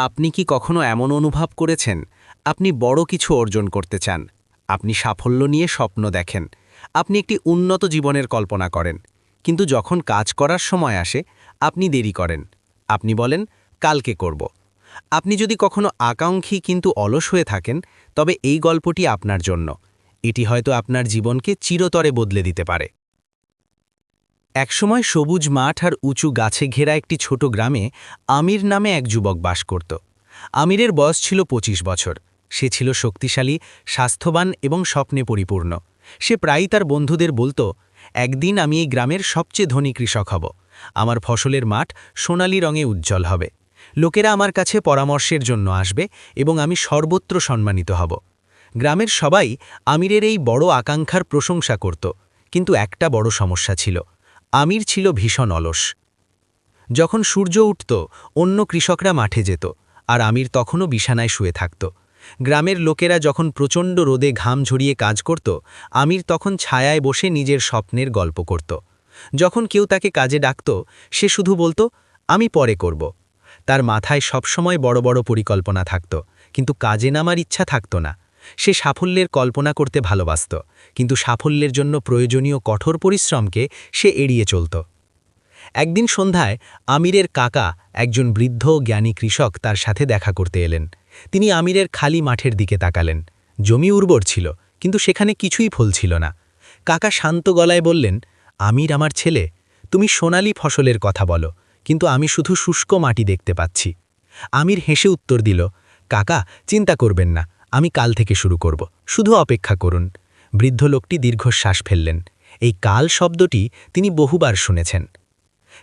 আপনি কি কখনো এমন অনুভব করেছেন আপনি বড় কিছু অর্জন করতে চান, আপনি সাফল্য নিয়ে স্বপ্ন দেখেন, আপনি একটি উন্নত জীবনের কল্পনা করেন, কিন্তু যখন কাজ করার সময় আসে আপনি দেরি করেন, আপনি বলেন কালকে করব। আপনি যদি কখনো আকাঙ্ক্ষী কিন্তু অলস হয়ে থাকেন, তবে এই গল্পটি আপনার জন্য। এটি হয়তো আপনার জীবনকে চিরতরে বদলে দিতে পারে। একসময় সবুজ মাঠ আর উঁচু গাছে ঘেরা একটি ছোট গ্রামে আমির নামে এক যুবক বাস করত। আমিরের বয়স ছিল ২৫ বছর। সে ছিল শক্তিশালী, স্বাস্থ্যবান এবং স্বপ্নে পরিপূর্ণ। সে প্রায়ই তার বন্ধুদের বলতো, একদিন আমি এই গ্রামের সবচেয়ে ধনী কৃষক হব, আমার ফসলের মাঠ সোনালী রঙে উজ্জ্বল হবে, লোকেরা আমার কাছে পরামর্শের জন্য আসবে এবং আমি সর্বত্র সম্মানিত হব। গ্রামের সবাই আমিরের এই বড় আকাঙ্ক্ষার প্রশংসা করত, কিন্তু একটা বড় সমস্যা ছিল। আমির ছিল ভীষণ অলস। যখন সূর্য উঠত অন্য কৃষকরা মাঠে যেত, আর আমির তখনও বিছানায় শুয়ে থাকত। গ্রামের লোকেরা যখন প্রচণ্ড রোদে ঘাম ঝরিয়ে কাজ করত, আমির তখন ছায়ায় বসে নিজের স্বপ্নের গল্প করত। যখন কেউ তাকে কাজে ডাকত, সে শুধু বলতো, আমি পরে করব। তার মাথায় সবসময় বড় বড় পরিকল্পনা থাকত, কিন্তু কাজে নামার ইচ্ছা থাকত না। সে সাফল্যের কল্পনা করতে ভালোবাসত, কিন্তু সাফল্যের জন্য প্রয়োজনীয় কঠোর পরিশ্রমকে সে এড়িয়ে চলত। একদিন সন্ধ্যায় আমিরের কাকা, একজন বৃদ্ধ জ্ঞানী কৃষক, তার সাথে দেখা করতে এলেন। তিনি আমিরের খালি মাঠের দিকে তাকালেন। জমি উর্বর ছিল, কিন্তু সেখানে কিছুই ফল ছিল না। কাকা শান্ত গলায় বললেন, আমির আমার ছেলে, তুমি সোনালী ফসলের কথা বলো, কিন্তু আমি শুধু শুষ্ক মাটি দেখতে পাচ্ছি। আমির হেসে উত্তর দিল, কাকা চিন্তা করবেন না, আমি কাল থেকে শুরু করব, শুধু অপেক্ষা করুন। বৃদ্ধ লোকটি দীর্ঘশ্বাস ফেললেন। এই কাল শব্দটি তিনি বহুবার শুনেছেন।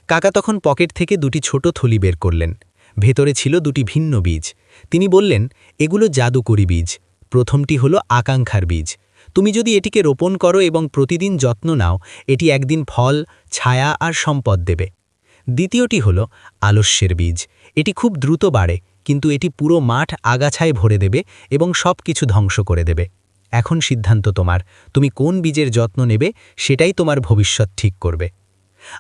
কাকা তখন পকেট থেকে দুটি ছোট থলি বের করলেন। ভেতরে ছিল দুটি ভিন্ন বীজ। তিনি বললেন, এগুলো জাদুকরি বীজ। প্রথমটি হলো আকাঙ্ক্ষার বীজ। তুমি যদি এটিকে রোপণ করো এবং প্রতিদিন যত্ন নাও, এটি একদিন ফল, ছায়া আর সম্পদ দেবে। দ্বিতীয়টি হলো আলস্যের বীজ। এটি খুব দ্রুত বাড়ে, কিন্তু এটি পুরো মাঠ আগাছায় ভরে দেবে এবং সব কিছু ধ্বংস করে দেবে। এখন সিদ্ধান্ত তোমার, তুমি কোন বীজের যত্ন নেবে, সেটাই তোমার ভবিষ্যৎ ঠিক করবে।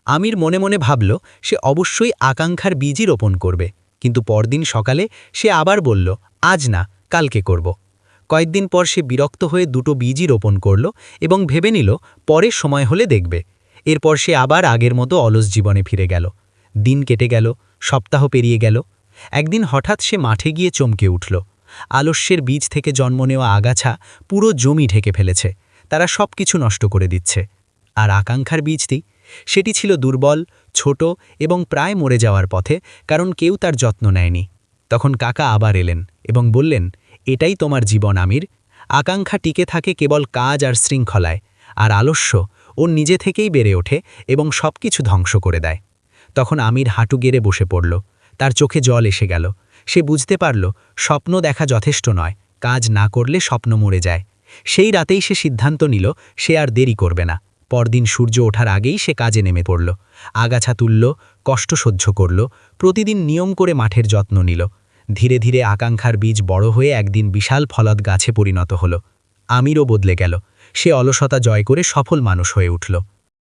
আমির মনে মনে ভাবল, সে অবশ্যই আকাঙ্ক্ষার বীজই রোপণ করবে, কিন্তু পরদিন সকালে সে আবার বলল, আজ না, কালকে করব। কয়েকদিন পর সে বিরক্ত হয়ে দুটো বীজই রোপণ করল এবং ভেবে নিল, পরে সময় হলে দেখবে। এরপর সে আবার আগের মতো অলস জীবনে ফিরে গেল। দিন কেটে গেল, সপ্তাহ পেরিয়ে গেল। একদিন হঠাৎ সে মাঠে গিয়ে চমকে উঠল। আলস্যের বীজ থেকে জন্ম নেওয়া আগাছা পুরো জমি ঢেকে ফেলেছে, তারা সব কিছু নষ্ট করে দিচ্ছে। আর আকাঙ্ক্ষার বীজটি, সেটি ছিল দুর্বল, ছোট এবং প্রায় মরে যাওয়ার পথে, কারণ কেউ তার যত্ন নেয়নি। তখন কাকা আবার এলেন এবং বললেন, এটাই তোমার জীবন আমির। আকাঙ্ক্ষা টিকে থাকে কেবল কাজ আর শৃঙ্খলায়, আর আলস্য ওর নিজে থেকেই বেড়ে ওঠে এবং সব কিছু ধ্বংস করে দেয়। তখন আমির হাঁটু গেড়ে বসে পড়ল। তার চোখে জল এসে গেল। সে বুঝতে পারল, স্বপ্ন দেখা যথেষ্ট নয়, কাজ না করলে স্বপ্ন মরে যায়। সেই রাতেই সে সিদ্ধান্ত নিল, সে আর দেরি করবে না। পরদিন সূর্য ওঠার আগেই সে কাজে নেমে পড়ল। আগাছা তুলল, কষ্ট সহ্য করল, প্রতিদিন নিয়ম করে মাঠের যত্ন নিল। ধীরে ধীরে আকাঙ্ক্ষার বীজ বড় হয়ে একদিন বিশাল ফলদ গাছে পরিণত হল। আমিরও বদলে গেল। সে অলসতা জয় করে সফল মানুষ হয়ে উঠল।